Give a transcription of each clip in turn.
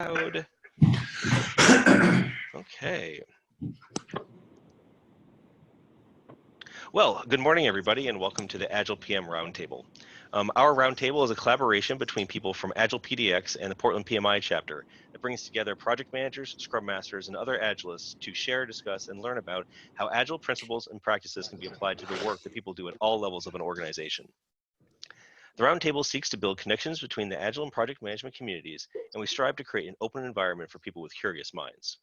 Loud. Okay. Well, good morning, everybody, and welcome to the Agile PM Roundtable. Our roundtable is a collaboration between people from Agile PDX and the Portland PMI chapter that brings together project managers, scrum masters, and other Agilists to share, discuss, and learn about how Agile principles and practices can be applied to the work that people do at all levels of an organization. The roundtable seeks to build connections between the Agile and project management communities, and we strive to create an open environment for people with curious minds.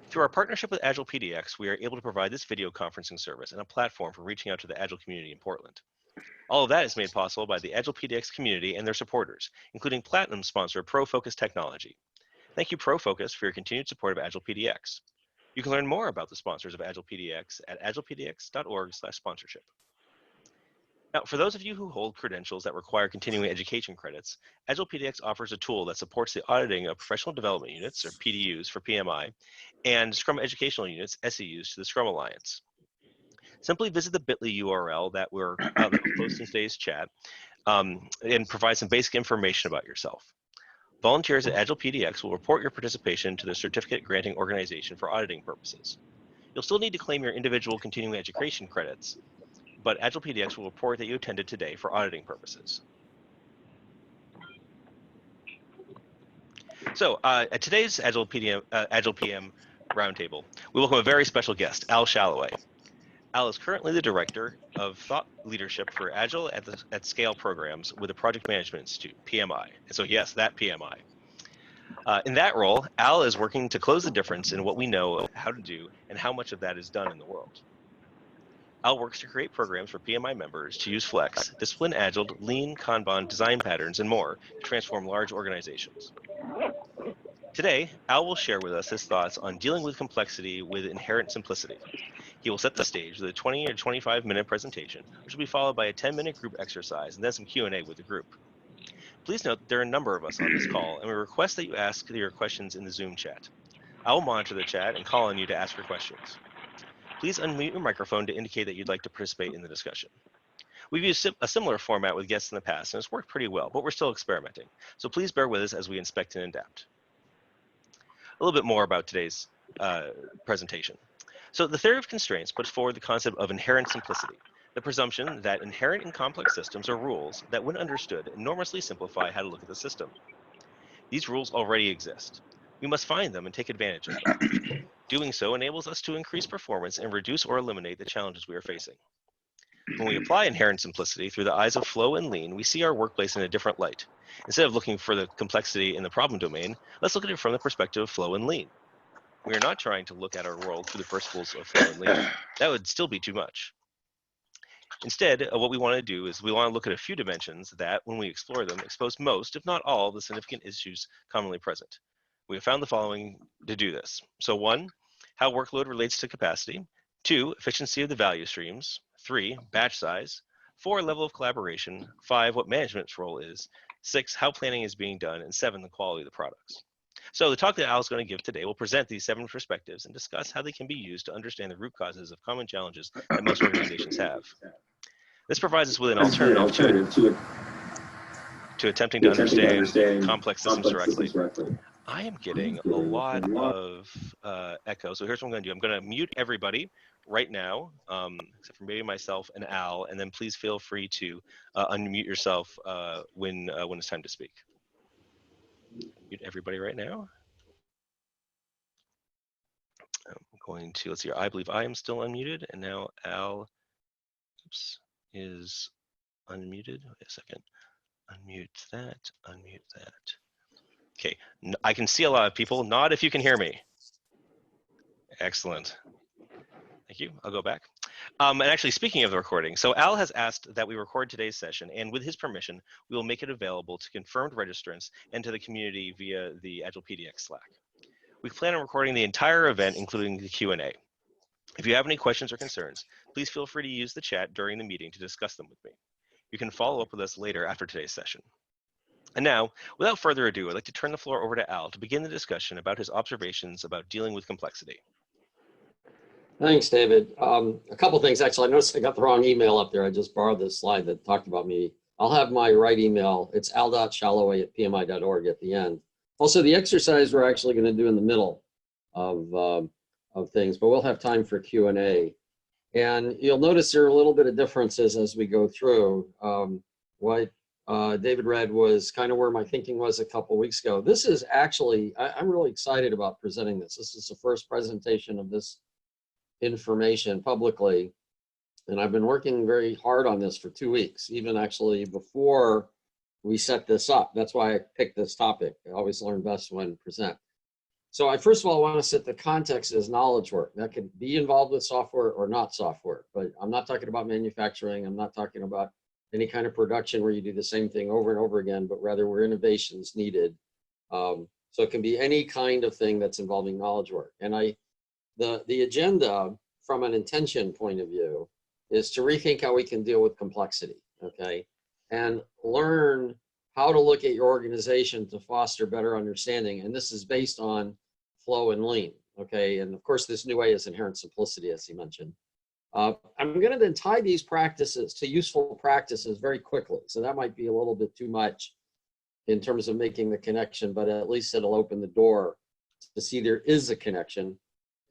Through our partnership with Agile PDX, we are able to provide this video conferencing service and a platform for reaching out to the Agile community in Portland. All of that is made possible by the Agile PDX community and their supporters, including Platinum sponsor ProFocus Technology. Thank you, ProFocus, for your continued support of Agile PDX. You can learn more about the sponsors of Agile PDX at agilepdx.org/sponsorship. Now, for those of you who hold credentials that require continuing education credits, Agile PDX offers a tool that supports the auditing of professional development units, or PDUs for PMI, and Scrum educational units, SEUs, to the Scrum Alliance. Simply visit the bit.ly URL that we're posting today's chat and provide some basic information about yourself. Volunteers at Agile PDX will report your participation to the certificate granting organization for auditing purposes. You'll still need to claim your individual continuing education credits, but Agile PDX will report that you attended today for auditing purposes. So at today's Agile PM Roundtable, we welcome a very special guest, Al Shalloway. Al is currently the Director of Thought Leadership for Agile at Scale Programs with the Project Management Institute, PMI. And so yes, that PMI. In that role, Al is working to close the difference in what we know how to do and how much of that is done in the world. Al works to create programs for PMI members to use Flex, Discipline Agile, Lean, Kanban, design patterns, and more to transform large organizations. Today, Al will share with us his thoughts on dealing with complexity with inherent simplicity. He will set the stage with a 20 or 25-minute presentation, which will be followed by a 10-minute group exercise and then some Q&A with the group. Please note there are a number of us on this call, and we request that you ask your questions in the Zoom chat. I will monitor the chat and call on you to ask your questions. Please unmute your microphone to indicate that you'd like to participate in the discussion. We've used a similar format with guests in the past, and it's worked pretty well, but we're still experimenting. So please bear with us as we inspect and adapt. A little bit more about today's presentation. So the theory of constraints puts forward the concept of inherent simplicity, the presumption that inherent in complex systems are rules that, when understood, enormously simplify how to look at the system. These rules already exist. We must find them and take advantage of them. Doing so enables us to increase performance and reduce or eliminate the challenges we are facing. When we apply inherent simplicity through the eyes of flow and lean, we see our workplace in a different light. Instead of looking for the complexity in the problem domain, let's look at it from the perspective of flow and lean. We are not trying to look at our world through the principles of flow and lean. That would still be too much. Instead, what we want to do is we want to look at a few dimensions that, when we explore them, expose most, if not all, the significant issues commonly present. We have found the following to do this. So 1, how workload relates to capacity. 2, efficiency of the value streams. 3, batch size. 4, level of collaboration. 5, what management's role is. 6, how planning is being done. And 7, the quality of the products. So the talk that Al is going to give today will present these 7 perspectives and discuss how they can be used to understand the root causes of common challenges that most organizations have. This provides us with an alternative to attempting to understand complex systems directly. I am getting a lot of echo, so here's what I'm going to do. I'm going to mute everybody right now, except for maybe myself and Al, and then please feel free to unmute yourself when it's time to speak. Mute everybody right now. I'm going to, let's see, I believe I am still unmuted, and now Al is unmuted. Wait a second. Unmute that, unmute that. Okay, I can see a lot of people. Nod if you can hear me. Excellent. Thank you. I'll go back. And actually, speaking of the recording, so Al has asked that we record today's session, and with his permission, we will make it available to confirmed registrants and to the community via the Agile PDX Slack. We plan on recording the entire event, including the Q&A. If you have any questions or concerns, please feel free to use the chat during the meeting to discuss them with me. You can follow up with us later after today's session. And now, without further ado, I'd like to turn the floor over to Al to begin the discussion about his observations about dealing with complexity. Thanks, David. A couple things, actually. I noticed I got the wrong email up there. I just borrowed this slide that talked about me. I'll have my right email. It's al.shalloway@pmi.org at the end. Also, the exercise we're actually going to do in the middle of things, but we'll have time for Q&A. And you'll notice there are a little bit of differences as we go through. What David read was kind of where my thinking was a couple weeks ago. This is actually, I'm really excited about presenting this. This is the first presentation of this information publicly. And I've been working very hard on this for 2 weeks, even actually before we set this up. That's why I picked this topic. I always learn best when present. So I first of all want to set the context as knowledge work. That could be involved with software or not software, but I'm not talking about manufacturing. I'm not talking about any kind of production where you do the same thing over and over again, but rather where innovation's needed. So it can be any kind of thing that's involving knowledge work. And the agenda from an intention point of view is to rethink how we can deal with complexity, okay? And learn how to look at your organization to foster better understanding. And this is based on flow and lean, okay? And of course, this new way is inherent simplicity, as he mentioned. I'm gonna then tie these practices to useful practices very quickly. So that might be a little bit too much in terms of making the connection, but at least it'll open the door to see there is a connection,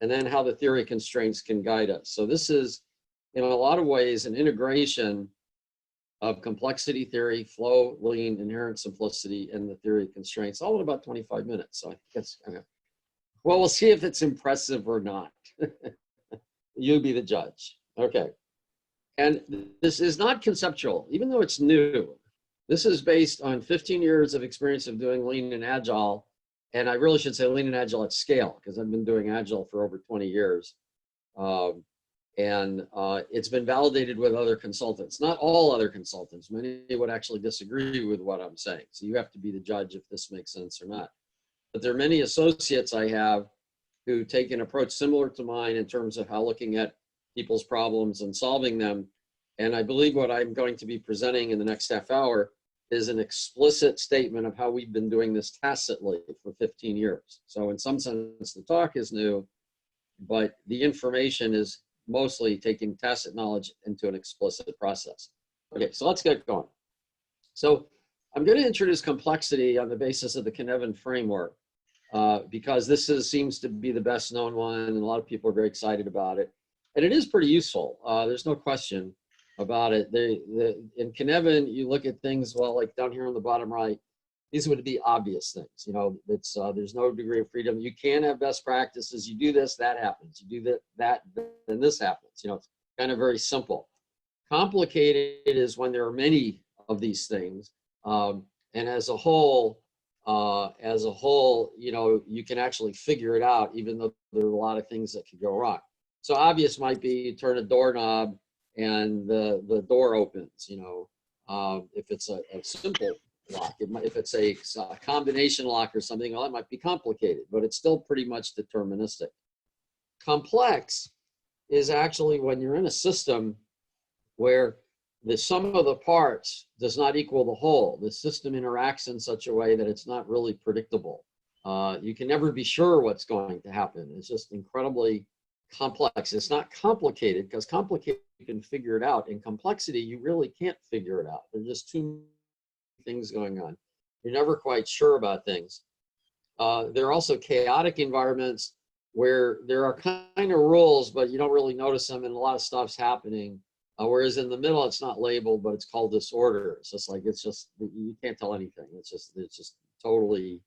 and then how the theory constraints can guide us. So this is, in a lot of ways, an integration of complexity theory, flow, lean, inherent simplicity, and the theory of constraints, all in about 25 minutes. So I think that's kind of, well, we'll see if it's impressive or not. You be the judge. Okay. And this is not conceptual, even though it's new. This is based on 15 years of experience of doing lean and agile. And I really should say lean and agile at scale, because I've been doing agile for over 20 years. It's been validated with other consultants, not all other consultants. Many would actually disagree with what I'm saying. So you have to be the judge if this makes sense or not. But there are many associates I have who take an approach similar to mine in terms of how looking at people's problems and solving them. And I believe what I'm going to be presenting in the next half hour is an explicit statement of how we've been doing this tacitly for 15 years. So in some sense, the talk is new, but the information is mostly taking tacit knowledge into an explicit process. Okay, so let's get going. So I'm going to introduce complexity on the basis of the Kanban framework because this seems to be the best known one, and a lot of people are very excited about it. And it is pretty useful. There's no question about it. In Kanban, you look at things, well, like down here on the bottom right, these would be obvious things. You know, it's there's no degree of freedom. You can have best practices. You do this, that happens. You do that, then this happens. You know, it's kind of very simple. Complicated is when there are many of these things, and as a whole, you know, you can actually figure it out, even though there are a lot of things that could go wrong. So obvious might be you turn a doorknob and the door opens. You know, if it's a simple lock. If it's a combination lock or something, well, that might be complicated, but it's still pretty much deterministic. Complex is actually when you're in a system where the sum of the parts does not equal the whole. The system interacts in such a way that it's not really predictable. You can never be sure what's going to happen. It's just incredibly complex. It's not complicated, because complicated you can figure it out. In complexity, you really can't figure it out. There's just too things going on. You're never quite sure about things. There are also chaotic environments where there are kind of rules, but you don't really notice them, and a lot of stuff's happening. Whereas in the middle, it's not labeled, but it's called disorder. It's just like, it's just, you can't tell anything. It's just totally,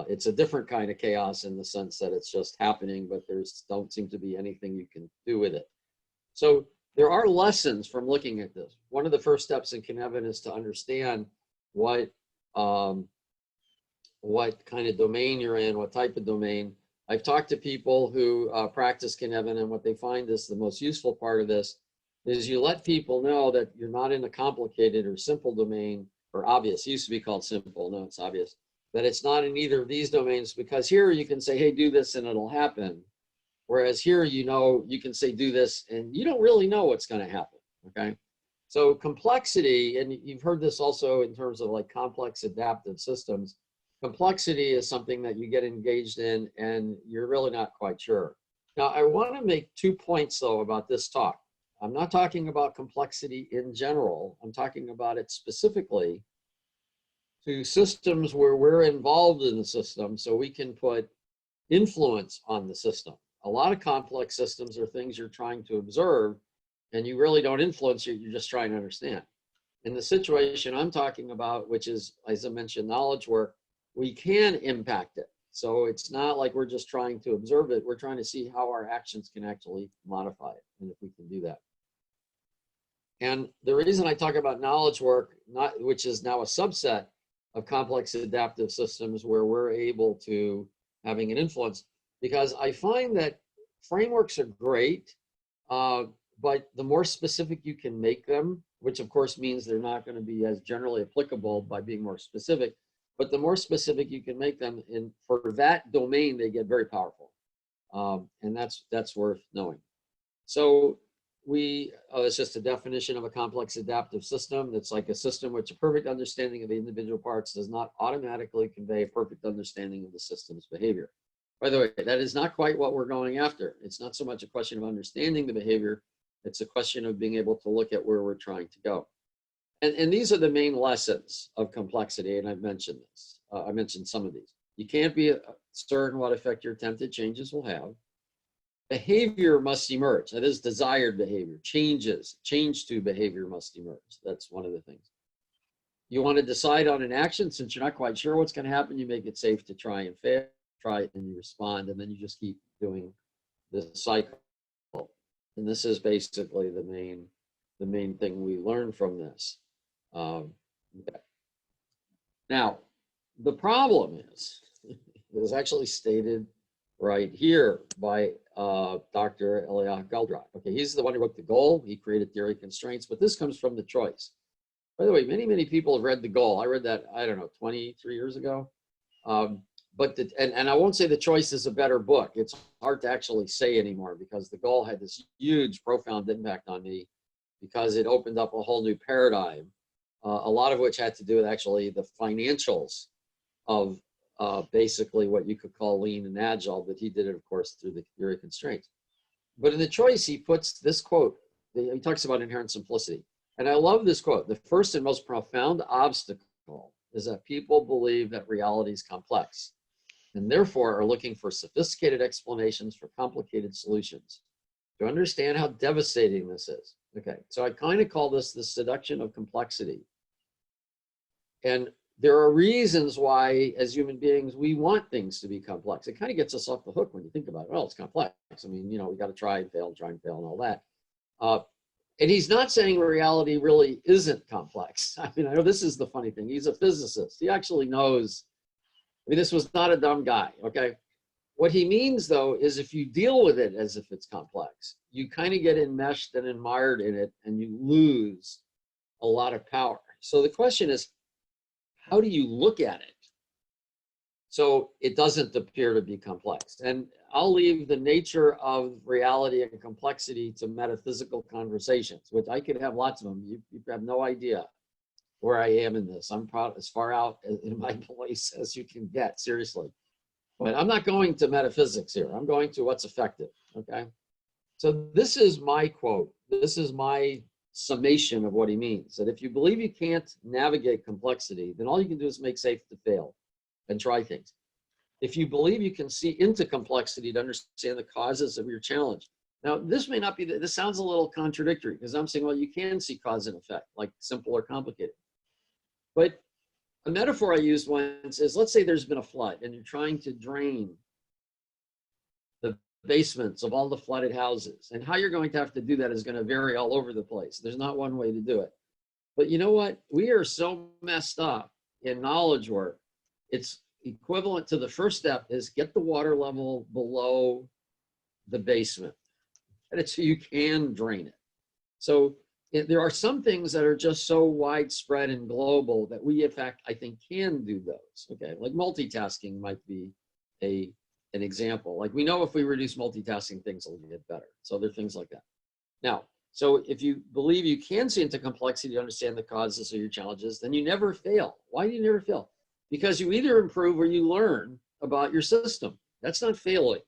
it's a different kind of chaos in the sense that it's just happening, but there's don't seem to be anything you can do with it. So there are lessons from looking at this. One of the first steps in Kanban is to understand what kind of domain you're in, what type of domain. I've talked to people who practice Kanban, and what they find is the most useful part of this is you let people know that you're not in a complicated or simple domain, or obvious. It used to be called simple, no, it's obvious. That it's not in either of these domains, because here you can say, hey, do this and it'll happen. Whereas here, you know, you can say do this and you don't really know what's going to happen, okay? So complexity, and you've heard this also in terms of like complex adaptive systems, complexity is something that you get engaged in and you're really not quite sure. Now, I want to make 2 points though about this talk. I'm not talking about complexity in general. I'm talking about it specifically to systems where we're involved in the system so we can put influence on the system. A lot of complex systems are things you're trying to observe and you really don't influence it, you're just trying to understand. In the situation I'm talking about, which is, as I mentioned, knowledge work, we can impact it. So it's not like we're just trying to observe it, we're trying to see how our actions can actually modify it, and if we can do that. And the reason I talk about knowledge work, which is now a subset of complex adaptive systems where we're able to having an influence, because I find that frameworks are great, but the more specific you can make them, which of course means they're not going to be as generally applicable by being more specific, but the more specific you can make them for that domain, they get very powerful. And that's worth knowing. So it's just a definition of a complex adaptive system. That's like a system which a perfect understanding of the individual parts does not automatically convey a perfect understanding of the system's behavior. By the way, that is not quite what we're going after. It's not so much a question of understanding the behavior, it's a question of being able to look at where we're trying to go. And these are the main lessons of complexity, and I've mentioned this. I mentioned some of these. You can't be certain what effect your attempted changes will have. Behavior must emerge. That is desired behavior. Change to behavior must emerge. That's one of the things. You want to decide on an action. Since you're not quite sure what's going to happen, you make it safe to try and fail, try it and you respond, and then you just keep doing the cycle. And this is basically the main thing we learn from this. Okay. Now, the problem is, it was actually stated right here by Dr. Eliyahu Goldratt. Okay, he's the one who wrote the goal. He created theory of constraints, but this comes from the choice. By the way, many people have read the goal. I read that, I don't know, 23 years ago. But and I won't say the choice is a better book. It's hard to actually say anymore because the goal had this huge, profound impact on me because it opened up a whole new paradigm, a lot of which had to do with actually the financials of basically what you could call lean and agile, but he did it, of course, through the theory of constraints. But in the choice, he puts this quote, he talks about inherent simplicity. And I love this quote: the first and most profound obstacle is that people believe that reality is complex and therefore are looking for sophisticated explanations for complicated solutions. To understand how devastating this is. Okay, so I kind of call this the seduction of complexity. And there are reasons why, as human beings, we want things to be complex. It kind of gets us off the hook when you think about it. Well, it's complex. I mean, you know, we got to try and fail and all that. And he's not saying reality really isn't complex. I mean, I know this is the funny thing. He's a physicist. He actually knows. I mean, this was not a dumb guy, okay? What he means, though, is if you deal with it as if it's complex, you kind of get enmeshed and admired in it, and you lose a lot of power. So the question is, how do you look at it so it doesn't appear to be complex? And I'll leave the nature of reality and complexity to metaphysical conversations, which I could have lots of them. You have no idea where I am in this. I'm as far out in my place as you can get, seriously. But I'm not going to metaphysics here. I'm going to what's effective, okay? So this is my quote. This is my summation of what he means, that if you believe you can't navigate complexity, then all you can do is make safe to fail and try things. If you believe you can see into complexity to understand the causes of your challenge. Now, this may not be, this sounds a little contradictory because I'm saying, well, you can see cause and effect, like simple or complicated. But a metaphor I used once is, let's say there's been a flood and you're trying to drain the basements of all the flooded houses. And how you're going to have to do that is going to vary all over the place. There's not one way to do it. But you know what? We are so messed up in knowledge work. It's equivalent to the first step is get the water level below the basement. And it's so you can drain it. So there are some things that are just so widespread and global that we, in fact, I think can do those. Okay, like multitasking might be an example. Like we know if we reduce multitasking, things will get better. So there are things like that. Now, so if you believe you can see into complexity to understand the causes of your challenges, then you never fail. Why do you never fail? Because you either improve or you learn about your system. That's not failing.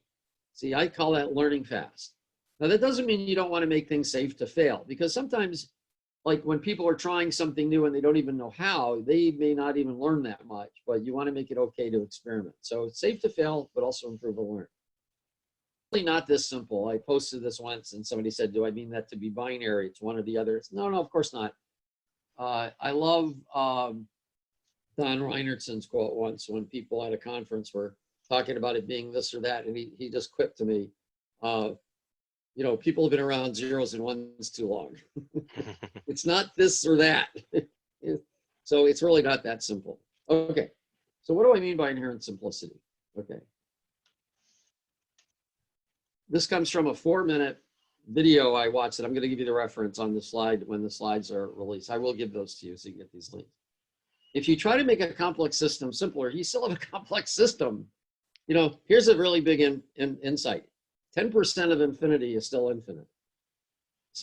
See, I call that learning fast. Now, that doesn't mean you don't want to make things safe to fail, because sometimes like when people are trying something new and they don't even know how, they may not even learn that much, but you want to make it okay to experiment. So it's safe to fail, but also improve or learn. Really not this simple. I posted this once and somebody said, do I mean that to be binary? It's one or the other. No, of course not. I love Don Reinertson's quote once when people at a conference were talking about it being this or that, and he just quipped to me, you know, people have been around zeros and ones too long. It's not this or that. So it's really not that simple. Okay, so what do I mean by inherent simplicity? Okay. This comes from a 4-minute video I watched, and I'm going to give you the reference on the slide when the slides are released. I will give those to you so you can get these links. If you try to make a complex system simpler, you still have a complex system. You know, here's a really big insight. 10% of infinity is still infinite.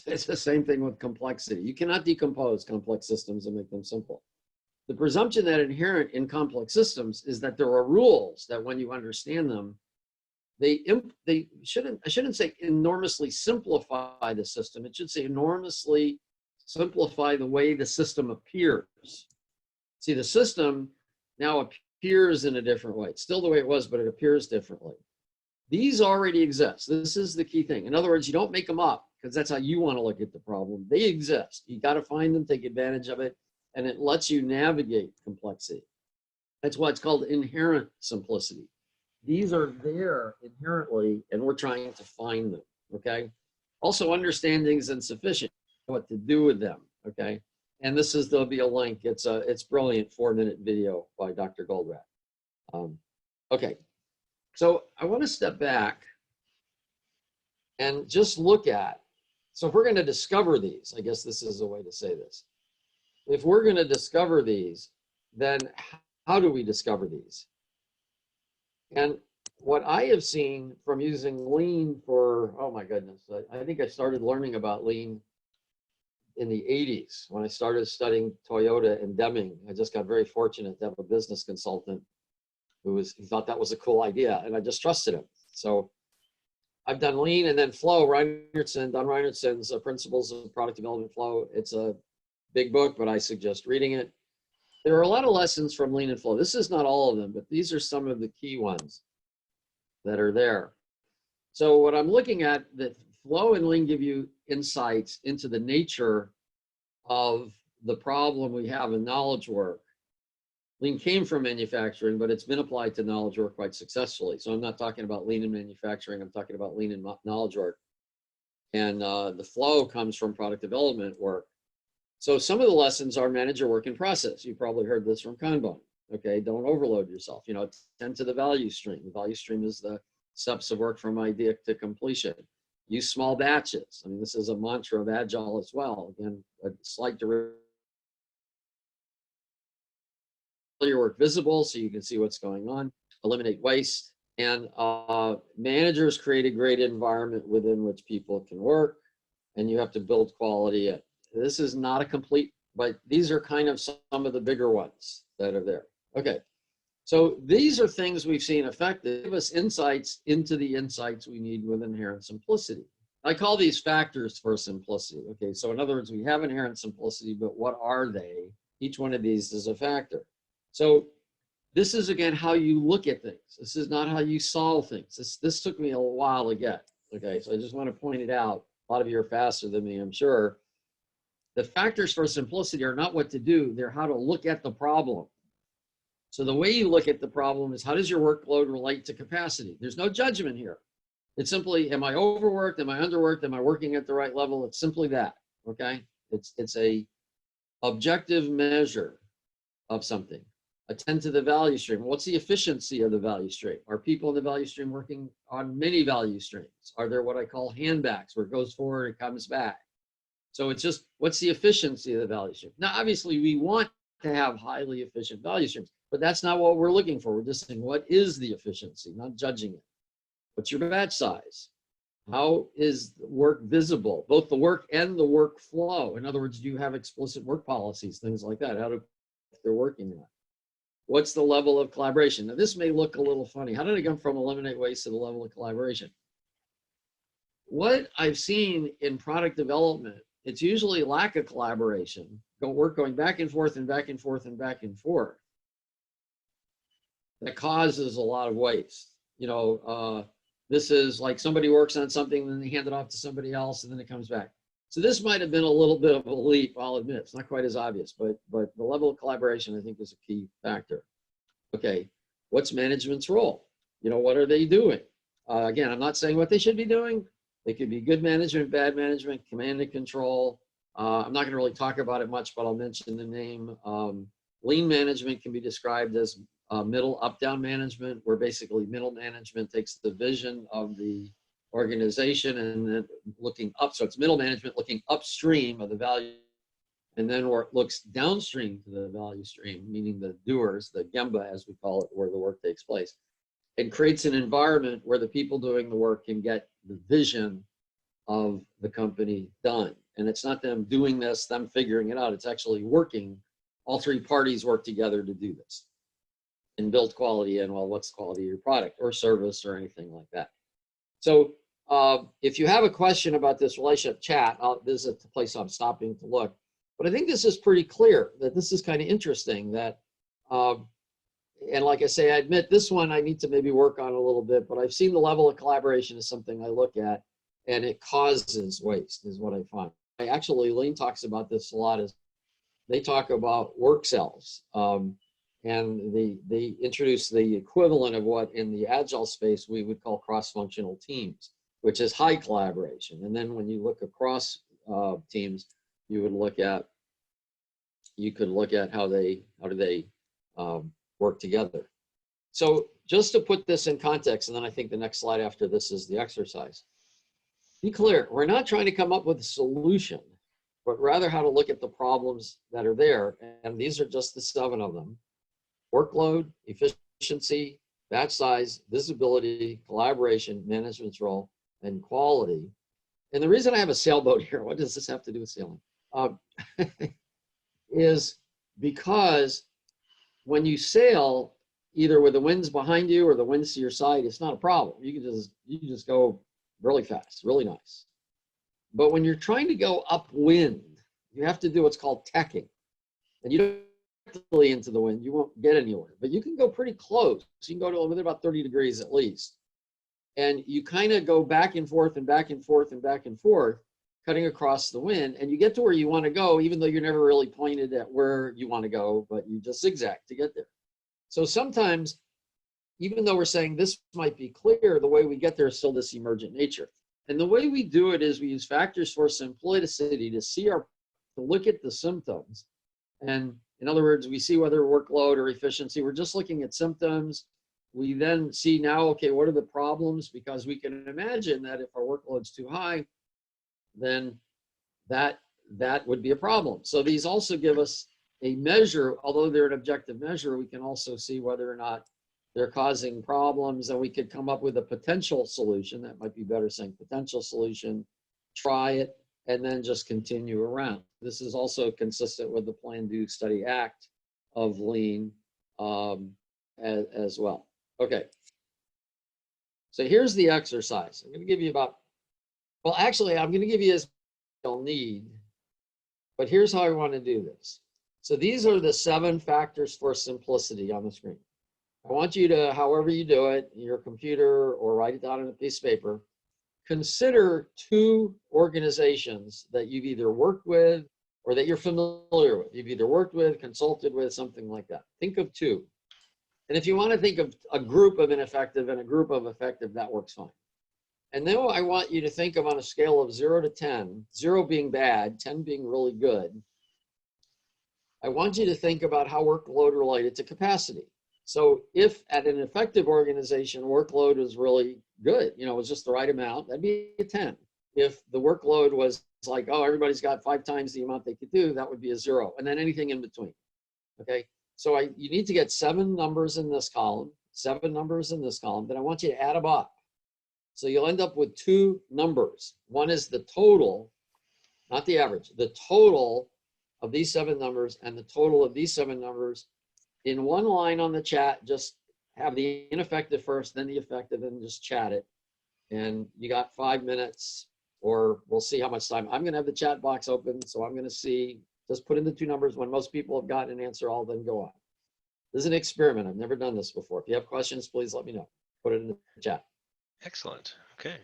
It's the same thing with complexity. You cannot decompose complex systems and make them simple. The presumption that inherent in complex systems is that there are rules that when you understand them, I shouldn't say enormously simplify the system. It should say enormously simplify the way the system appears. See, the system now appears in a different way. It's still the way it was, but it appears differently. These already exist. This is the key thing. In other words, you don't make them up because that's how you want to look at the problem. They exist. You got to find them, take advantage of it, and it lets you navigate complexity. That's why it's called inherent simplicity. These are there inherently, and we're trying to find them, okay? Also, understanding is insufficient, what to do with them, okay? And there'll be a link. It's brilliant 4-minute video by Dr. Goldratt. Okay, so I want to step back and just look at, so if we're going to discover these, I guess this is a way to say this. If we're going to discover these, then how do we discover these? And what I have seen from using Lean for, oh my goodness, I think I started learning about Lean in the 80s when I started studying Toyota and Deming. I just got very fortunate to have a business consultant who thought that was a cool idea, and I just trusted him. So I've done Lean and then Flow, Don Reinertson's Principles of Product Development Flow. It's a big book, but I suggest reading it. There are a lot of lessons from Lean and Flow. This is not all of them, but these are some of the key ones that are there. So what I'm looking at, that Flow and Lean give you insights into the nature of the problem we have in knowledge work. Lean came from manufacturing, but it's been applied to knowledge work quite successfully. So I'm not talking about Lean in manufacturing, I'm talking about Lean in knowledge work. And the Flow comes from product development work. So some of the lessons are manage your work in process. You probably heard this from Kanban. Okay, don't overload yourself. You know, tend to the value stream. The value stream is the steps of work from idea to completion. Use small batches. I mean, this is a mantra of Agile as well. Again, a slight your work visible so you can see what's going on. Eliminate waste. And managers create a great environment within which people can work, and you have to build quality in. This is not a complete, but these are kind of some of the bigger ones that are there. Okay, so these are things we've seen effective, give us insights into the insights we need with inherent simplicity. I call these factors for simplicity. Okay, so in other words, we have inherent simplicity, but what are they? Each one of these is a factor. So this is, again, how you look at things. This is not how you solve things. This took me a while to get. Okay, so I just want to point it out. A lot of you are faster than me, I'm sure. The factors for simplicity are not what to do, they're how to look at the problem. So the way you look at the problem is, how does your workload relate to capacity? There's no judgment here. It's simply, am I overworked? Am I underworked? Am I working at the right level? It's simply that, okay? It's a objective measure of something. Attend to the value stream. What's the efficiency of the value stream? Are people in the value stream working on many value streams? Are there what I call handbacks, where it goes forward and comes back? So it's just, what's the efficiency of the value stream? Now, obviously, we want to have highly efficient value streams, but that's not what we're looking for. We're just saying, what is the efficiency, not judging it. What's your batch size? How is the work visible, both the work and the workflow? In other words, do you have explicit work policies, things like that? How do they're working on? What's the level of collaboration? Now, this may look a little funny. How did I come from eliminate waste to the level of collaboration? What I've seen in product development it's usually lack of collaboration, work going back and forth and back and forth and back and forth, that causes a lot of waste. You know, this is like somebody works on something, then they hand it off to somebody else, and then it comes back. So this might have been a little bit of a leap, I'll admit. It's not quite as obvious, but the level of collaboration, I think, is a key factor. Okay, what's management's role? You know, what are they doing? Again, I'm not saying what they should be doing. They could be good management, bad management, command and control. I'm not going to really talk about it much, but I'll mention the name. Lean management can be described as middle up-down management, where basically middle management takes the vision of the organization and then looking up. So it's middle management looking upstream of the value, and then where it looks downstream to the value stream, meaning the doers, the Gemba as we call it, where the work takes place. It creates an environment where the people doing the work can get the vision of the company done. And it's not them doing this, them figuring it out. It's actually working. All three parties work together to do this and build quality in, well, what's the quality of your product or service or anything like that. So if you have a question about this relationship, chat. This is the place I'm stopping to look. But I think this is pretty clear that this is kind of interesting that, and like I say, I admit this one I need to maybe work on a little bit, but I've seen the level of collaboration is something I look at, and it causes waste is what I find. Actually, Lean talks about this a lot. Is they talk about work cells, and they introduce the equivalent of what in the Agile space we would call cross-functional teams, which is high collaboration. And then when you look across teams, you could look at how do they work together. So just to put this in context, and then I think the next slide after this is the exercise. Be clear, we're not trying to come up with a solution, but rather how to look at the problems that are there. And these are just the 7 of them: workload, efficiency, batch size, visibility, collaboration, management's role, and quality. And the reason I have a sailboat here, what does this have to do with sailing? Is because when you sail, either with the winds behind you or the winds to your side, it's not a problem. You can just go really fast, really nice. But when you're trying to go upwind, you have to do what's called tacking. And you don't directly into the wind, you won't get anywhere. But you can go pretty close. You can go to within about 30 degrees at least. And you kind of go back and forth and back and forth and back and forth, cutting across the wind, and you get to where you want to go, even though you're never really pointed at where you want to go, but you just zigzag to get there. So sometimes, even though we're saying this might be clear, the way we get there is still this emergent nature. And the way we do it is we use factors for simplicity to look at the symptoms. And in other words, we see whether workload or efficiency, we're just looking at symptoms. We then see now, okay, what are the problems? Because we can imagine that if our workload's too high, then that would be a problem. So these also give us a measure, although they're an objective measure, we can also see whether or not they're causing problems, and we could come up with a potential solution. That might be better saying potential solution, try it, and then just continue around. This is also consistent with the Plan, Do, Study, Act of Lean as well. Okay. So here's the exercise. I'm going to give you well, actually, I'm going to give you as you'll need, but here's how I want to do this. So these are the 7 factors for simplicity on the screen. I want you to, however you do it, your computer or write it down on a piece of paper, consider 2 organizations that you've either worked with or that you're familiar with. You've either worked with, consulted with, something like that. Think of 2. And if you want to think of a group of ineffective and a group of effective, that works fine. And then I want you to think of on a scale of 0 to 10, 0 being bad, 10 being really good. I want you to think about how workload related to capacity. So if at an effective organization, workload was really good, it was just the right amount, that'd be a 10. If the workload was like, oh, everybody's got 5 times the amount they could do, that would be a 0. And then anything in between, okay? So you need to get 7 numbers in this column, 7 numbers in this column, then I want you to add them up. So you'll end up with 2 numbers. One is the total, not the average, the total of these 7 numbers and the total of these 7 numbers. In one line on the chat, just have the ineffective first, then the effective, and just chat it. And you got 5 minutes or we'll see how much time. I'm going to have the chat box open, so I'm going to see, just put in the two numbers. When most people have gotten an answer, I'll then go on. This is an experiment. I've never done this before. If you have questions, please let me know. Put it in the chat. Excellent. Okay.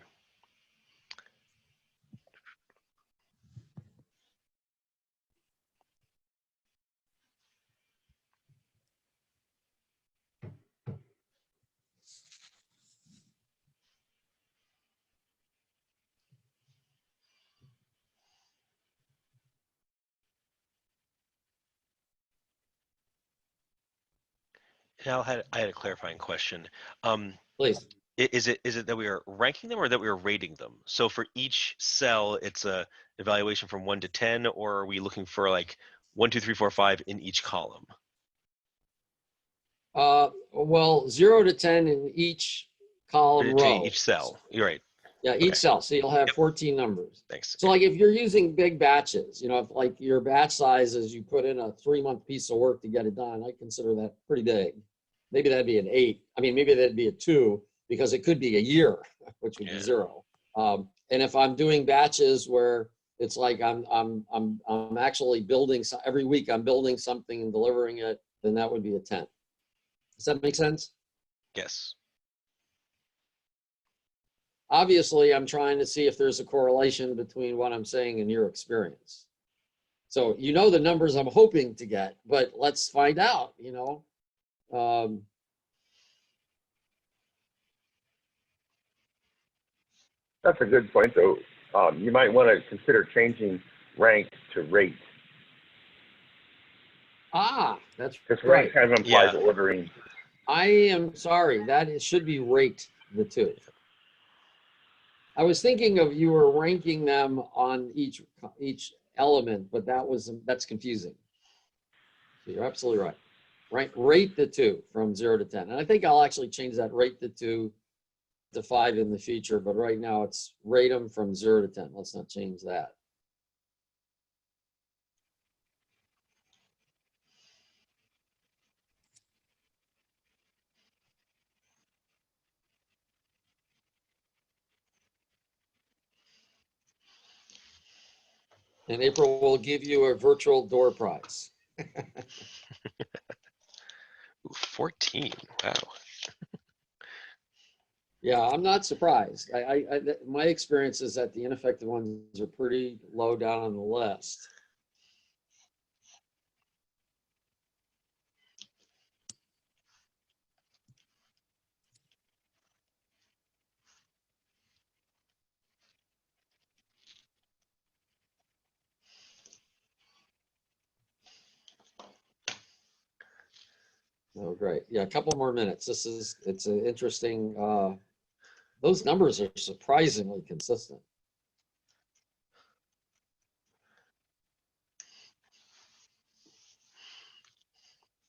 Al, I had a clarifying question. Please. Is it that we are ranking them or that we are rating them? So for each cell, it's a evaluation from 1 to 10, or are we looking for like 1, 2, 3, 4, 5 in each column? Well, 0 to 10 in each column row. Each cell. You're right. Yeah, each Okay. cell. So you'll have Yep. 14 numbers. Thanks. So like if you're using big batches, if like your batch size is you put in a 3-month piece of work to get it done, I consider that pretty big. Maybe that'd be an 8. I mean, maybe that'd be a 2 because it could be a year, which would be 0. And if I'm doing batches where it's like I'm actually building every week, I'm building something and delivering it, then that would be a 10. Does that make sense? Yes. Obviously, I'm trying to see if there's a correlation between what I'm saying and your experience. So the numbers I'm hoping to get, but let's find out, That's a good point, though. You might want to consider changing rank to rate. That's Because right. rank kind of implies ordering. I am sorry, it should be rate the two. I was thinking of you were ranking them on each element, but that's confusing. So you're absolutely right. Rate the two from 0 to 10. And I think I'll actually change that rate the 2 to 5 in the future, but right now it's rate them from 0 to 10. Let's not change that. And April will give you a virtual door prize. 14. Wow. Yeah, I'm not surprised. My experience is that the ineffective ones are pretty low down on the list. Oh, great. Yeah, a couple more minutes. It's an interesting, those numbers are surprisingly consistent.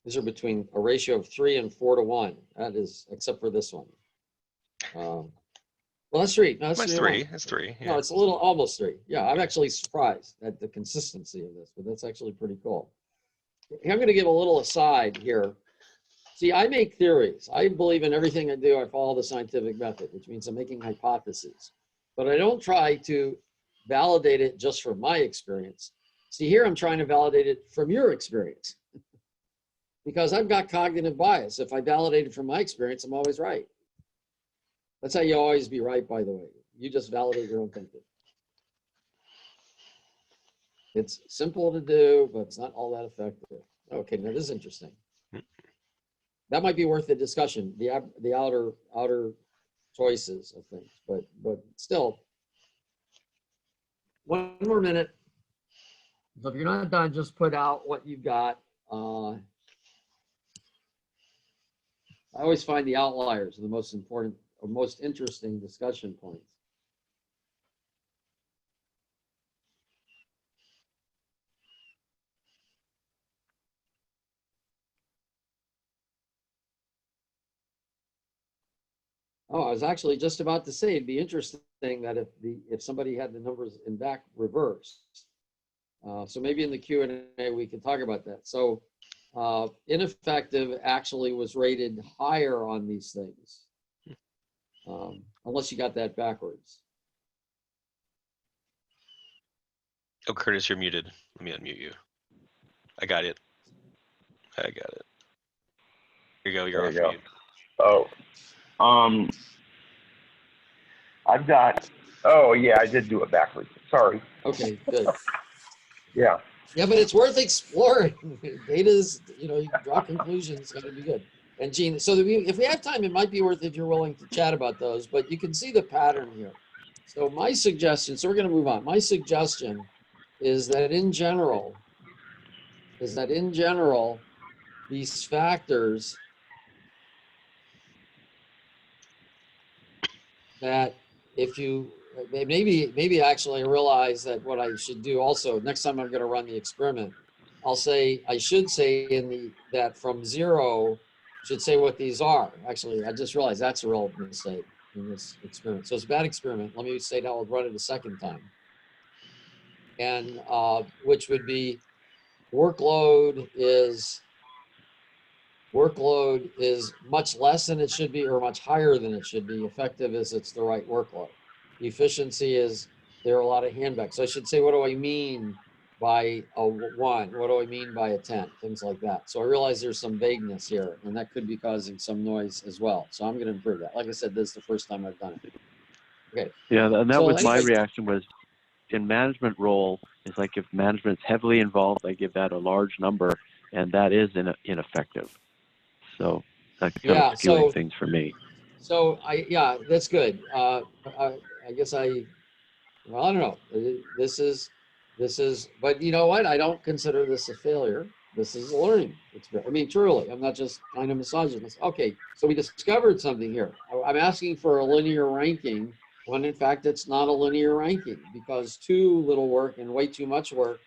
These are between a ratio of 3 and 4 to 1. That is, except for this one. Well, that's 3. No, that's 3. That's 3. Yeah. No, it's a little almost 3. Yeah, I'm actually surprised at the consistency of this, but that's actually pretty cool. I'm going to give a little aside here. See, I make theories. I believe in everything I do. I follow the scientific method, which means I'm making hypotheses. But I don't try to validate it just from my experience. See, here I'm trying to validate it from your experience. Because I've got cognitive bias. If I validate it from my experience, I'm always right. That's how you always be right, by the way. You just validate your own thinking. It's simple to do, but it's not all that effective. Okay, now this is interesting. That might be worth a discussion, the outer choices of things, but still, one more minute. So if you're not done, just put out what you've got. I always find the outliers are the most important or most interesting discussion points. Oh, I was actually just about to say it'd be interesting that if somebody had the numbers in back reversed. So maybe in the Q&A we could talk about that. So ineffective actually was rated higher on these things, unless you got that backwards. Oh, Curtis, you're muted. Let me unmute you. I got it. I got it. Here you go. You're There off you mute. Oh, I've got, oh yeah, I did do it backwards. Sorry. Okay, good. Yeah. Yeah, but it's worth exploring. Data is, you know, you draw conclusions, it's got to be good. And Gene, so if we have time, it might be worth if you're willing to chat about those, but you can see the pattern here. So my suggestion, so we're going to move on. My suggestion is that in general, these factors that if you, maybe actually I realize that what I should do also, next time I'm going to run the experiment, I should say that from 0, should say what these are. Actually, I just realized that's a real mistake in this experiment. So it's a bad experiment. Let me say that I'll run it a second time. And which would be workload is much less than it should be or much higher than it should be. Effective is it's the right workload. Efficiency is there are a lot of handbacks. So I should say, what do I mean by a 1? What do I mean by a 10? Things like that. So I realize there's some vagueness here, and that could be causing some noise as well. So I'm going to improve that. Like I said, this is the first time I've done it. Okay. Yeah, and that So was my anyway, reaction was in management role, it's like if management's heavily involved, I give that a large number, and that is ineffective. So that's kind yeah, of skewing so things for me. So yeah, that's good. I guess well, I don't know. This is, but you know what? I don't consider this a failure. This is a learning experience. I mean, truly, I'm not just kind of massaging this. Okay, so we discovered something here. I'm asking for a linear ranking when in fact it's not a linear ranking because too little work and way too much work,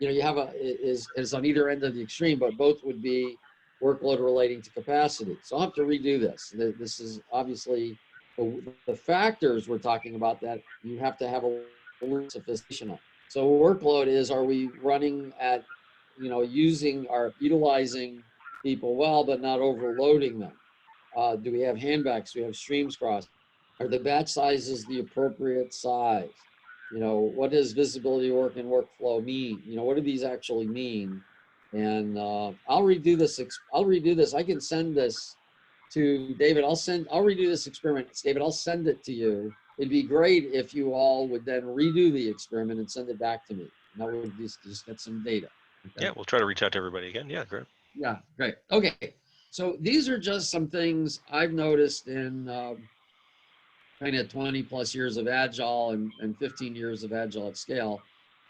you know, you have is on either end of the extreme, but both would be workload relating to capacity. So I'll have to redo this. This is obviously the factors we're talking about that you have to have a little sophistication on. So workload is, are we running at, you know, utilizing people well, but not overloading them? Do we have handbacks? Do we have streams crossed? Are the batch sizes the appropriate size? You know, what does visibility work and workflow mean? You know, what do these actually mean? And I'll redo this. I can send this to David. I'll redo this experiment. David, I'll send it to you. It'd be great if you all would then redo the experiment and send it back to me. And that would just get some data. Okay? Yeah, we'll try to reach out to everybody again. Yeah, great. Yeah, great. Okay. So these are just some things I've noticed in kind of 20 plus years of Agile and 15 years of Agile at scale.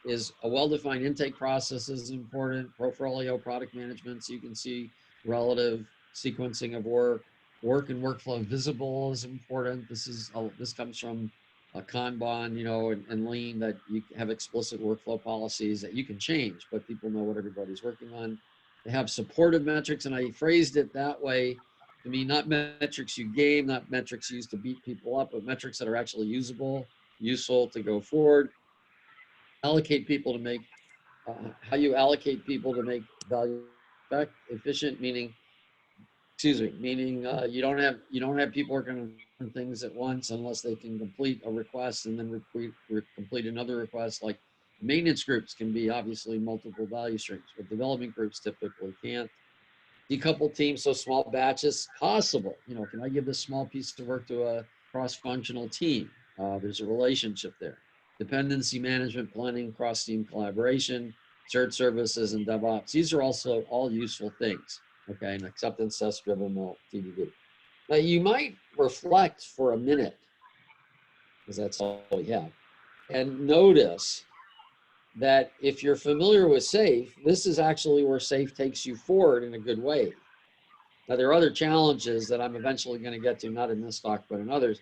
Is a well-defined intake process is important, portfolio product management, so you can see relative sequencing of work and workflow visible is important. This comes from a Kanban, you know, and Lean, that you have explicit workflow policies that you can change, but people know what everybody's working on. They have supportive metrics, and I phrased it that way to mean not metrics you game, not metrics used to beat people up, but metrics that are actually useful to go forward. Allocate people to make, how you allocate people to make value efficient, meaning you don't have people working on different things at once unless they can complete a request and then complete another request. Like maintenance groups can be obviously multiple value streams, but development groups typically can't. Decouple teams so small batches possible. You know, can I give this small piece of work to a cross-functional team? There's a relationship there. Dependency management, planning, cross-team collaboration, shared services, and DevOps. These are also all useful things. Okay, and acceptance test driven TDD. Now you might reflect for a minute, because that's all we have, and notice that if you're familiar with SAFe, this is actually where SAFe takes you forward in a good way. Now, there are other challenges that I'm eventually going to get to, not in this talk, but in others.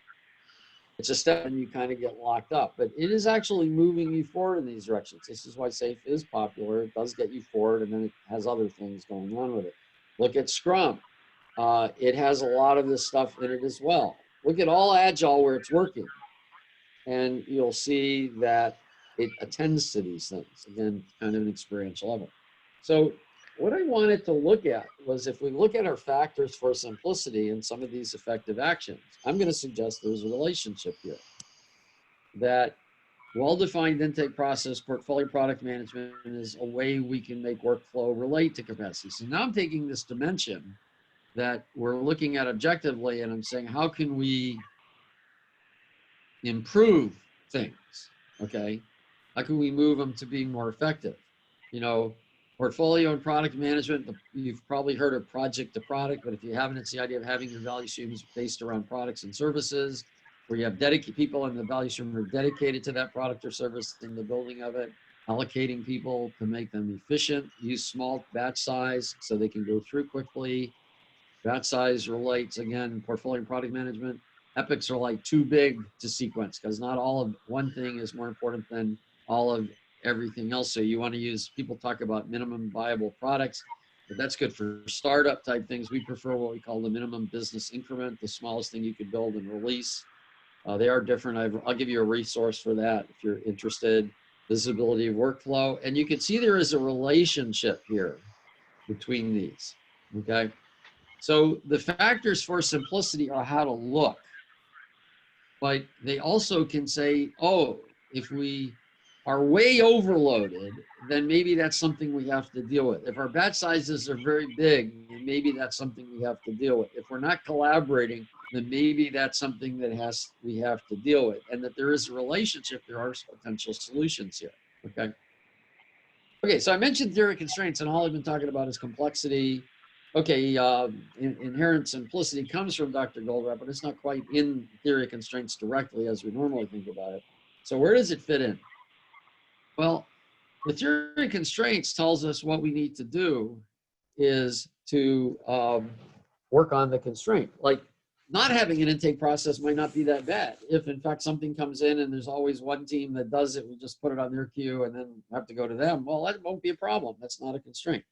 It's a step and you kind of get locked up, but it is actually moving you forward in these directions. This is why SAFe is popular. It does get you forward, and then it has other things going on with it. Look at Scrum. It has a lot of this stuff in it as well. Look at all Agile where it's working, and you'll see that it attends to these things. Again, kind of an experiential level. So what I wanted to look at was, if we look at our factors for simplicity and some of these effective actions, I'm going to suggest there's a relationship here. That well-defined intake process, portfolio product management is a way we can make workflow relate to capacity. So now I'm taking this dimension that we're looking at objectively, and I'm saying, how can we improve things? Okay, how can we move them to being more effective? You know, portfolio and product management, you've probably heard of project to product, but if you haven't, it's the idea of having your value streams based around products and services, where you have dedicated people in the value stream who are dedicated to that product or service in the building of it, allocating people to make them efficient, use small batch size so they can go through quickly. Batch size relates, again, portfolio and product management. Epics are like too big to sequence because not all of one thing is more important than all of everything else. So you want to use, people talk about minimum viable products, but that's good for startup type things. We prefer what we call the minimum business increment, the smallest thing you could build and release. They are different. I'll give you a resource for that if you're interested. Visibility of workflow. And you can see there is a relationship here between these, okay? So the factors for simplicity are how to look, but they also can say, oh, if we are way overloaded, then maybe that's something we have to deal with. If our batch sizes are very big, maybe that's something we have to deal with. If we're not collaborating, then maybe that's something that we have to deal with. And that there is a relationship, there are potential solutions here, okay? Okay, so I mentioned theory of constraints, and all I've been talking about is complexity. Okay, inherent simplicity comes from Dr. Goldratt, but it's not quite in theory of constraints directly as we normally think about it. So where does it fit in? Well, the theory of constraints tells us what we need to do is to work on the constraint. Like not having an intake process might not be that bad. If in fact something comes in and there's always one team that does it, we just put it on their queue and then have to go to them. Well, that won't be a problem. That's not a constraint.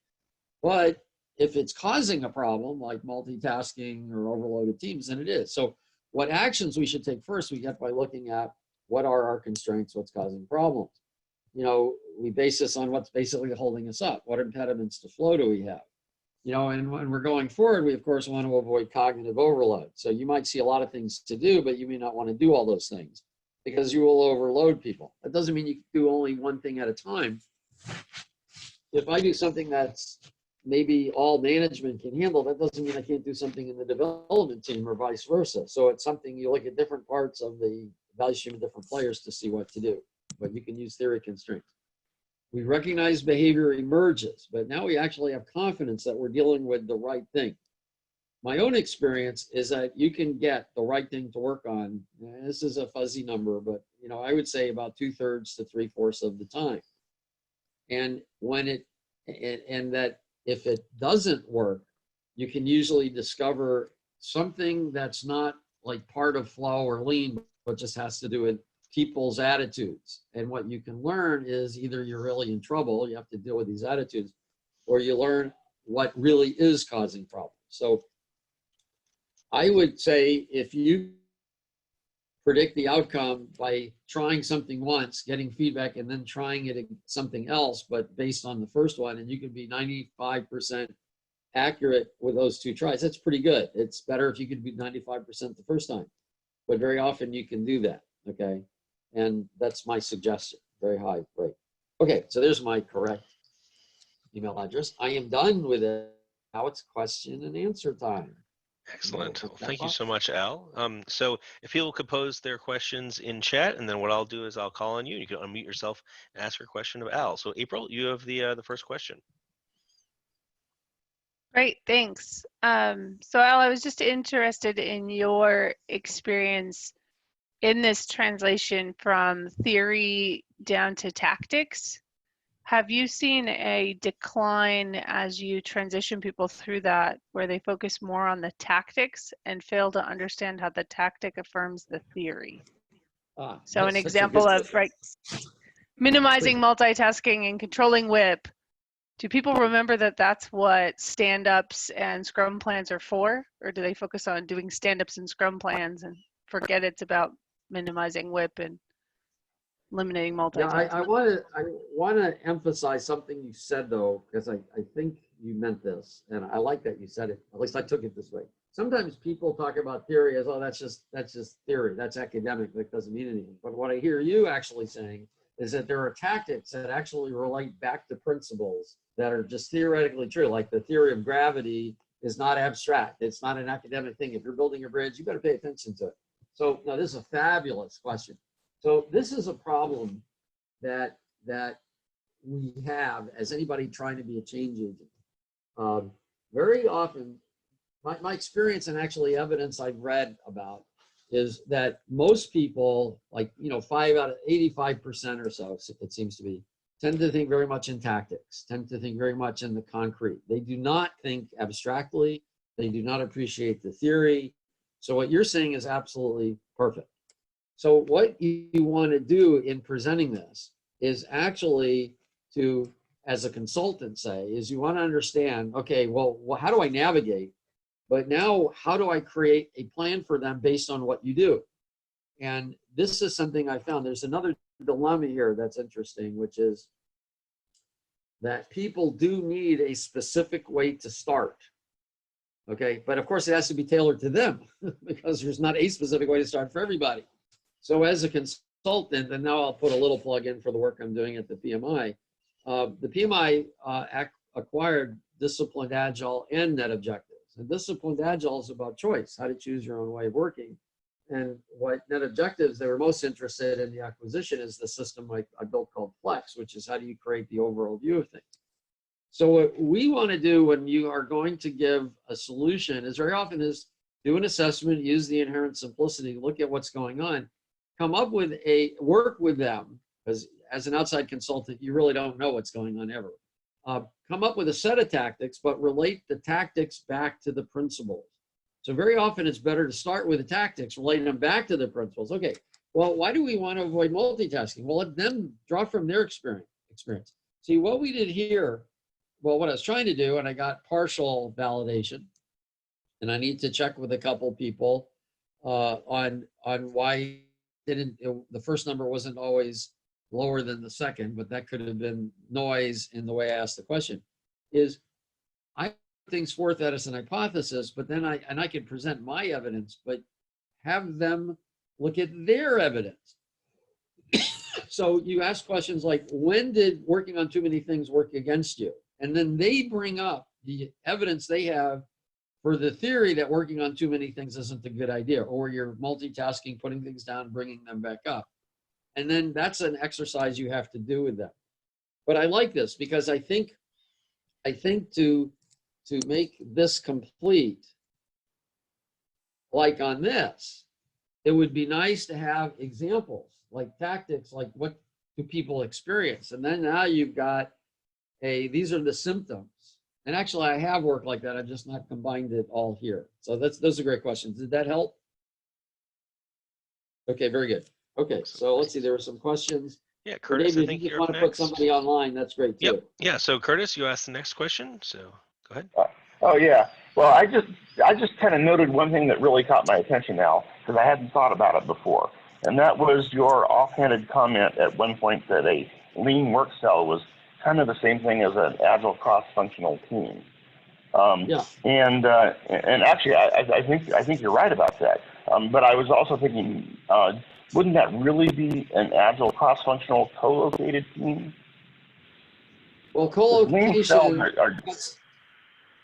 But if it's causing a problem like multitasking or overloaded teams, then it is. So what actions we should take first, we get by looking at what are our constraints, what's causing problems. You know, we base this on what's basically holding us up. What impediments to flow do we have? You know, and when we're going forward, we of course want to avoid cognitive overload. So you might see a lot of things to do, but you may not want to do all those things because you will overload people. That doesn't mean you can do only one thing at a time. If I do something that's maybe all management can handle, that doesn't mean I can't do something in the development team or vice versa. So it's something you look at different parts of the value stream of different players to see what to do, but you can use theory constraints. We recognize behavior emerges, but now we actually have confidence that we're dealing with the right thing. My own experience is that you can get the right thing to work on. This is a fuzzy number, but you know, I would say about 2/3 to 3/4 of the time. And when and that if it doesn't work, you can usually discover something that's not like part of flow or lean, but just has to do with people's attitudes. And what you can learn is either you're really in trouble, you have to deal with these attitudes, or you learn what really is causing problems. So I would say if you predict the outcome by trying something once, getting feedback, and then trying it something else, but based on the first one, and you can be 95% accurate with those two tries, that's pretty good. It's better if you could be 95% the first time, but very often you can do that, okay? And that's my suggestion, very high rate. Okay, so there's my correct email address. I am done with it. Now it's question and answer time. Excellent. Well, thank you so much, Al. So if people could pose their questions in chat, and then what I'll do is I'll call on you. You can unmute yourself and ask your question of Al. So April, you have the first question. Great, thanks. So Al, I was just interested in your experience in this translation from theory down to tactics. Have you seen a decline as you transition people through that, where they focus more on the tactics and fail to understand how the tactic affirms the theory? So an example of minimizing multitasking and controlling WIP. Do people remember that that's what stand-ups and scrum plans are for? Or do they focus on doing stand-ups and scrum plans and forget it's about minimizing WIP and eliminating multitasking? Yeah, I want to emphasize something you said though, because I think you meant this, and I like that you said it. At least I took it this way. sometimes people talk about theory as, oh, that's just theory. That's academic. That doesn't mean anything. But what I hear you actually saying is that there are tactics that actually relate back to principles that are just theoretically true. Like the theory of gravity is not abstract. It's not an academic thing. If you're building a bridge, you better pay attention to it. So now this is a fabulous question. So this is a problem that we have as anybody trying to be a change agent. Very often, my experience and actually evidence I've read about is that most people, like, 5 out of 85% or so, it seems to be, tend to think very much in tactics, tend to think very much in the concrete. They do not think abstractly. They do not appreciate the theory. So what you're saying is absolutely perfect. So what you want to do in presenting this is actually to, as a consultant say, is you want to understand, okay, well, how do I navigate? But now, how do I create a plan for them based on what you do? And this is something I found. There's another dilemma here that's interesting, which is that people do need a specific way to start. Okay, but of course it has to be tailored to them because there's not a specific way to start for everybody. So as a consultant, and now I'll put a little plug in for the work I'm doing at the PMI. The PMI acquired Disciplined Agile and Net Objectives. And Disciplined Agile is about choice, how to choose your own way of working. And what Net Objectives, they were most interested in the acquisition is the system I built called Flex, which is how do you create the overall view of things. So what we want to do when you are going to give a solution is very often is do an assessment, use the inherent simplicity, look at what's going on, come up with work with them, because as an outside consultant, you really don't know what's going on ever. Come up with a set of tactics, but relate the tactics back to the principles. So very often it's better to start with the tactics, relating them back to the principles. Okay, well, why do we want to avoid multitasking? Well, let them draw from their experience. See, what we did here, well, what I was trying to do, and I got partial validation, and I need to check with a couple people on why the first number wasn't always lower than the second, but that could have been noise in the way I asked the question, is I put things forth as an hypothesis, but then I can present my evidence, but have them look at their evidence. So you ask questions like, when did working on too many things work against you? And then they bring up the evidence they have for the theory that working on too many things isn't a good idea, or you're multitasking, putting things down, bringing them back up. And then that's an exercise you have to do with them. But I like this because I think to make this complete, like on this, it would be nice to have examples, like tactics, like what do people experience? And then now you've got these are the symptoms. And actually I have work like that. I've just not combined it all here. So those are great questions. Did that help? Okay, very good. Okay, so let's see, there were some questions. Yeah, Curtis, Maybe I think if you you're want up to put next. somebody online, that's great too. Yep. Yeah, so Curtis, you asked the next question, so go ahead. Oh yeah. Well, I just kind of noted one thing that really caught my attention now, because I hadn't thought about it before, and that was your offhanded comment at one point that a lean work cell was kind of the same thing as an agile cross-functional team. Yeah. And actually, I think you're right about that. But I was also thinking, wouldn't that really be an agile cross-functional co-located team? Well, co-location.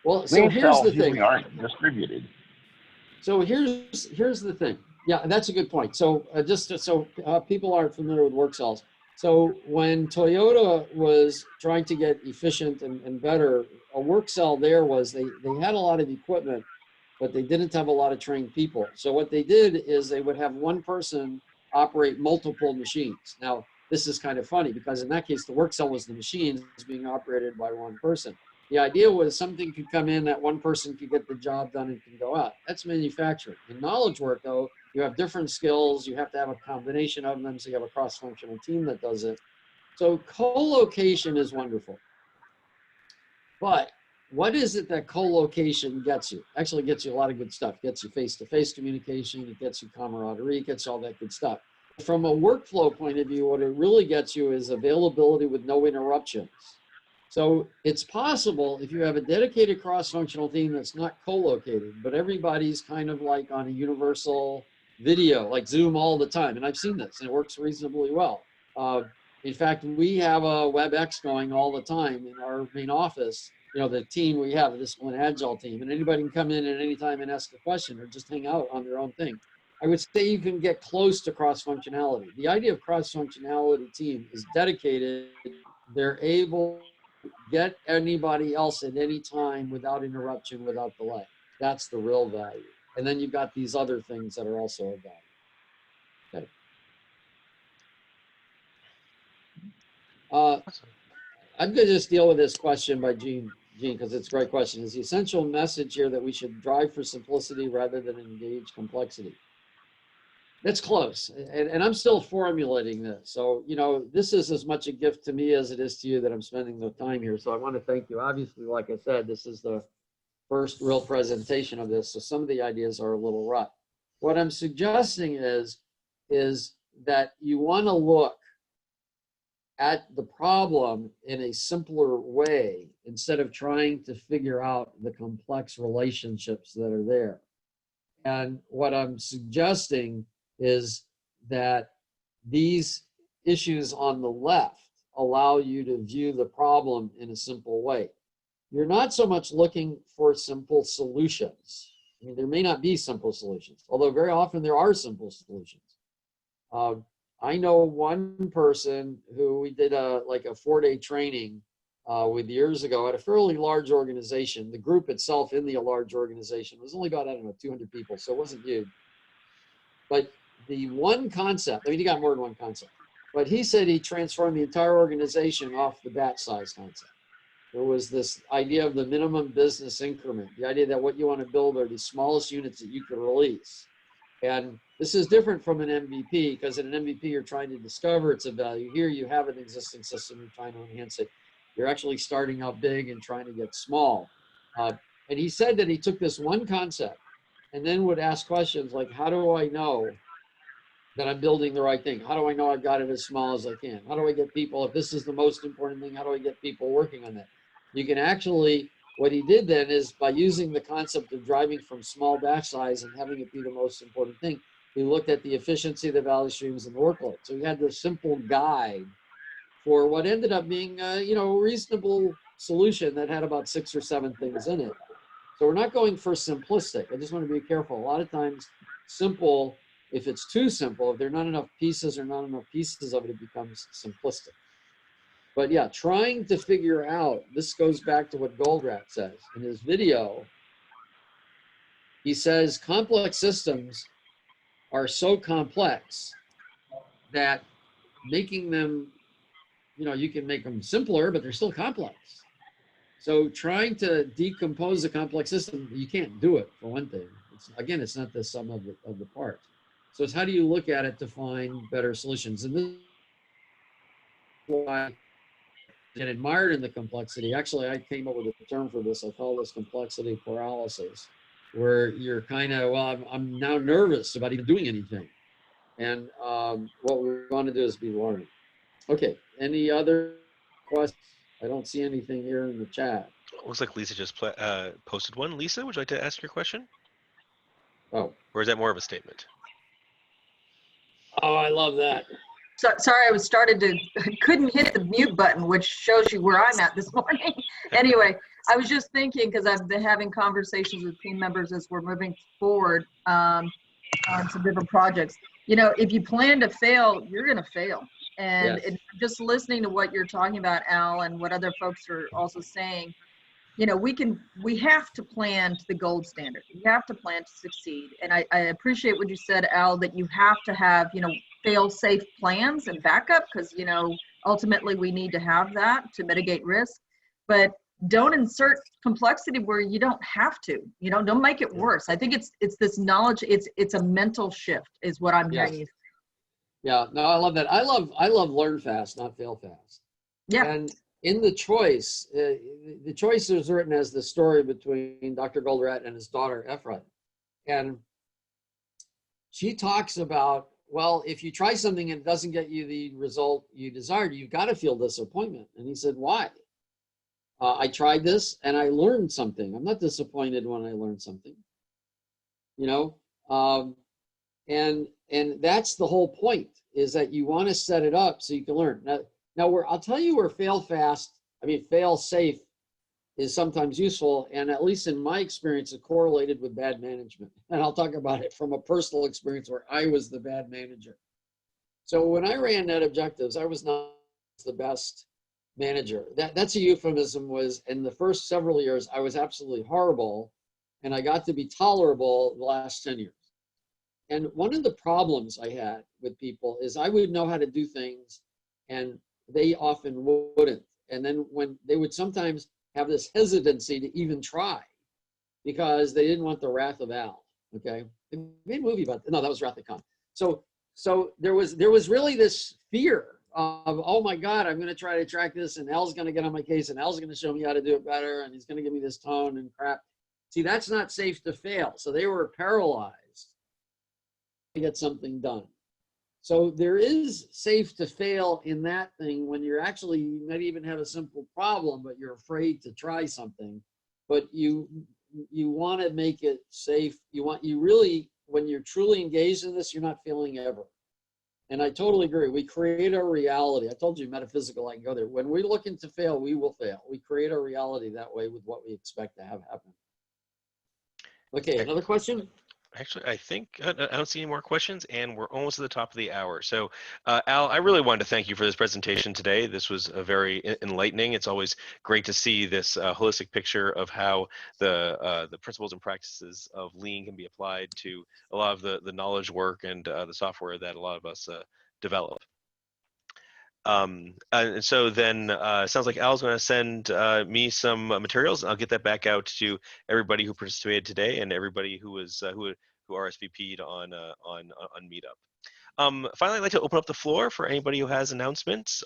Well, so here's the thing. Aren't distributed. So here's the thing. Yeah, that's a good point. So people aren't familiar with work cells. So when Toyota was trying to get efficient and better, a work cell there was they had a lot of equipment, but they didn't have a lot of trained people. So what they did is they would have one person operate multiple machines. Now, this is kind of funny because in that case, the work cell was the machines being operated by one person. The idea was something could come in that one person could get the job done and can go out. That's manufacturing. In knowledge work, though, you have different skills. You have to have a combination of them, so you have a cross-functional team that does it. So co-location is wonderful. But what is it that co-location gets you? Actually gets you a lot of good stuff. It gets you face-to-face communication. It gets you camaraderie. It gets all that good stuff. From a workflow point of view, what it really gets you is availability with no interruptions. So it's possible if you have a dedicated cross-functional team that's not co-located, but everybody's kind of like on a universal video, like Zoom all the time. And I've seen this and it works reasonably well. In fact, we have a WebEx going all the time in our main office. You know, the team we have, the Discipline Agile team, and anybody can come in at any time and ask a question or just hang out on their own thing. I would say you can get close to cross-functionality. The idea of cross-functionality team is dedicated. They're able to get anybody else at any time without interruption, without delay. That's the real value. And then you've got these other things that are also of value. Okay. I'm going to just deal with this question by Gene, because it's a great question. Is the essential message here that we should drive for simplicity rather than engage complexity? That's close. And I'm still formulating this. So, you know, this is as much a gift to me as it is to you that I'm spending the time here. So I want to thank you. Obviously, like I said, this is the first real presentation of this. So some of the ideas are a little rough. What I'm suggesting is that you want to look at the problem in a simpler way instead of trying to figure out the complex relationships that are there. And what I'm suggesting is that these issues on the left allow you to view the problem in a simple way. You're not so much looking for simple solutions. I mean, there may not be simple solutions, although very often there are simple solutions. I know one person who we did like a 4-day training with years ago at a fairly large organization. The group itself in the large organization was only about, I don't know, 200 people, so it wasn't huge. But the one concept, I mean, he got more than one concept, but he said he transformed the entire organization off the batch size concept. There was this idea of the minimum business increment, the idea that what you want to build are the smallest units that you can release. And this is different from an MVP, because in an MVP, you're trying to discover its value. Here, you have an existing system, you're trying to enhance it. You're actually starting out big and trying to get small. And he said that he took this one concept and then would ask questions like, how do I know that I'm building the right thing? How do I know I've got it as small as I can? How do I get people, if this is the most important thing, how do I get people working on that? You can actually, what he did then is by using the concept of driving from small batch size and having it be the most important thing, he looked at the efficiency of the value streams and the workload. So he had this simple guide for what ended up being a, you know, reasonable solution that had about 6 or 7 things in it. So we're not going for simplistic. I just want to be careful. A lot of times simple, if it's too simple, if there are not enough pieces or not enough pieces of it, it becomes simplistic. But yeah, trying to figure out, this goes back to what Goldratt says in his video. He says complex systems are so complex that making them, you know, you can make them simpler, but they're still complex. So trying to decompose a complex system, you can't do it, for one thing. Again, it's not the sum of the parts. So it's how do you look at it to find better solutions? And this is why I get admired in the complexity. Actually, I came up with a term for this. I call this complexity paralysis, where you're kind of, well, I'm now nervous about even doing anything. And what we want to do is be learning. Okay, any other questions? I don't see anything here in the chat. Looks like Lisa just posted one. Lisa, would you like to ask your question? Oh. Or is that more of a statement? Oh, I love that. So, sorry, couldn't hit the mute button, which shows you where I'm at this morning. Anyway, I was just thinking, because I've been having conversations with team members as we're moving forward on some different projects. You know, if you plan to fail, you're going to fail. And Yes. Just listening to what you're talking about, Al, and what other folks are also saying, you know, we have to plan to the gold standard. We have to plan to succeed. And I appreciate what you said, Al, that you have to have, you know, fail-safe plans and backup, because, you know, ultimately we need to have that to mitigate risk. But don't insert complexity where you don't have to. You know, don't make it worse. I think it's this knowledge. It's a mental shift, is what I'm hearing you. Yeah, no, I love that. I love learn fast, not fail fast. Yeah. And in the choice, the choice is written as the story between Dr. Goldratt and his daughter, Ephraim. And she talks about, well, if you try something and it doesn't get you the result you desired, you've got to feel disappointment. And he said, why? I tried this and I learned something. I'm not disappointed when I learned something, you know, and that's the whole point, is that you want to set it up so you can learn. Now I'll tell you where fail safe is sometimes useful, and at least in my experience, it correlated with bad management. And I'll talk about it from a personal experience where I was the bad manager. So when I ran net objectives, I was not the best manager. That's a euphemism. Was in the first several years, I was absolutely horrible, and I got to be tolerable the last 10 years. And one of the problems I had with people is I would know how to do things, and they often wouldn't. And then when they would sometimes have this hesitancy to even try because they didn't want the wrath of Al. Okay, they made a movie about that. No, that was Wrath of Khan. So there was really this fear of, oh my God, I'm going to try to track this, and Al's going to get on my case, and Al's going to show me how to do it better, and he's going to give me this tone and crap. See, that's not safe to fail. So they were paralyzed to get something done. So there is safe to fail in that thing when you're actually, you might even have a simple problem, but you're afraid to try something. But you want to make it safe. You really, when you're truly engaged in this, you're not failing ever. And I totally agree. We create our reality. I told you metaphysical, I can go there. When we're looking to fail, we will fail. We create our reality that way with what we expect to have happen. Okay, another question? Actually, I think I don't see any more questions, and we're almost at the top of the hour. So, Al, I really wanted to thank you for this presentation today. This was very enlightening. It's always great to see this holistic picture of how the principles and practices of Lean can be applied to a lot of the knowledge work and the software that a lot of us develop. And so then it sounds like Al's going to send me some materials. I'll get that back out to everybody who participated today and everybody who was who RSVP'd on Meetup. Finally, I'd like to open up the floor for anybody who has announcements.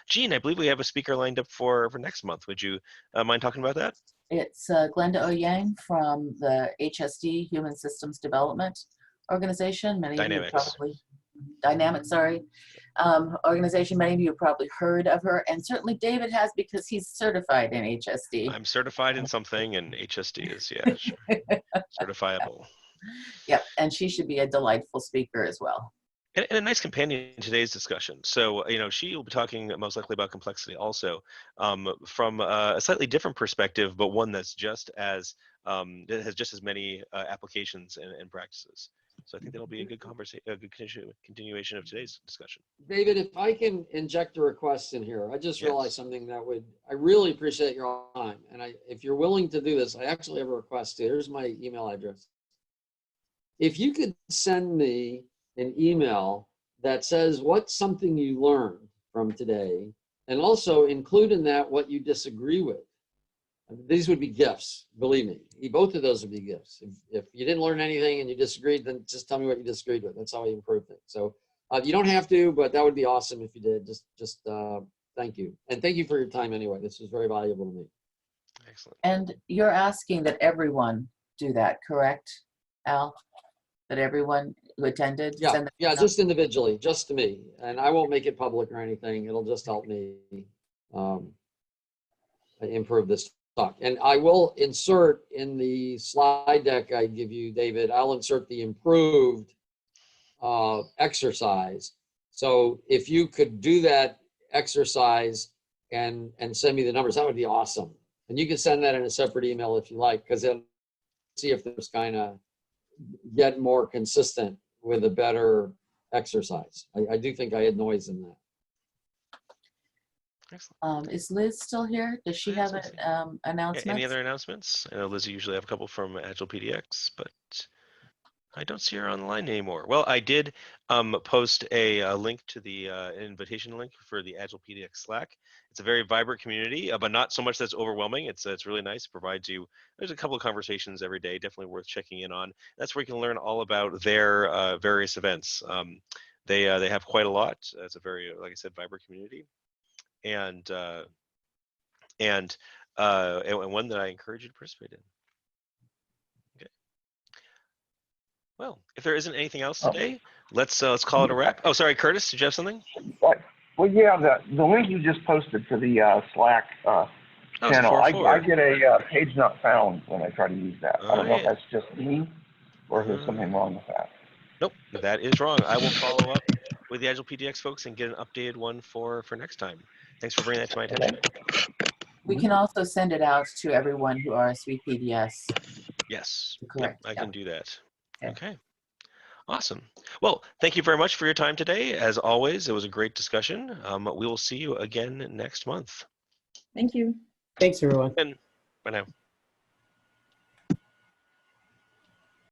Jean, I believe we have a speaker lined up for next month. Would you mind talking about that? It's Glenda Oyang from the HSD, Human Systems Development Organization. Many of you probably Dynamics, sorry. Organization, many of you have probably heard of her, and certainly David has, because he's certified in HSD. I'm certified in something, and HSD is, yeah, sure. Certifiable. Yep, and she should be a delightful speaker as well. And a nice companion in today's discussion. So, she will be talking most likely about complexity also from a slightly different perspective, but one that's just as, that has just as many applications and practices. So I think that'll be a good conversation, a good continuation of today's discussion. David, if I can inject a request in here, I just realized something that I really appreciate your time. And if you're willing to do this, I actually have a request too. Here's my email address. If you could send me an email that says what's something you learned from today, and also include in that what you disagree with. These would be gifts, believe me. Both of those would be gifts. If you didn't learn anything and you disagreed, then just tell me what you disagreed with. That's how I improve things. So you don't have to, but that would be awesome if you did. Just thank you. And thank you for your time anyway. This was very valuable to me. Excellent. And you're asking that everyone do that, correct, Al? That everyone who attended? Yeah, just individually, just to me. And I won't make it public or anything. It'll just help me improve this talk. And I will insert in the slide deck I give you, David, I'll insert the improved exercise. So if you could do that exercise and send me the numbers, that would be awesome. And you can send that in a separate email if you like, because it'll see if there's kind of get more consistent with a better exercise. I do think I had noise in that. Excellent. Is Liz still here? Does she have an announcement? Any other announcements? I know Liz usually have a couple from Agile PDX, but I don't see her online anymore. Well, I did post a link to the invitation link for the Agile PDX Slack. It's a very vibrant community, but not so much that's overwhelming. It's really nice. It provides you, there's a couple of conversations every day, definitely worth checking in on. That's where you can learn all about their various events. They have quite a lot. It's a very, like I said, vibrant community. And one that I encourage you to participate in. Okay. Well, if there isn't anything else today, let's call it a wrap. Oh, sorry, Curtis, did you have something? Well, yeah, the link you just posted to the Slack Oh, it's channel. 4 I forward. get a page not found when I try to use that. I don't know if yeah. that's just me or if there's something wrong with that. Nope, that is wrong. I will follow up with the Agile PDX folks and get an updated one for next time. Thanks for bringing that to my attention. We can also send it out to everyone who RSVP'd. Yes. Yep, Correct. I can do that. Okay. Okay. Awesome. Well, thank you very much for your time today. As always, it was a great discussion. We will see you again next month. Thank you. Thanks, everyone. And bye now.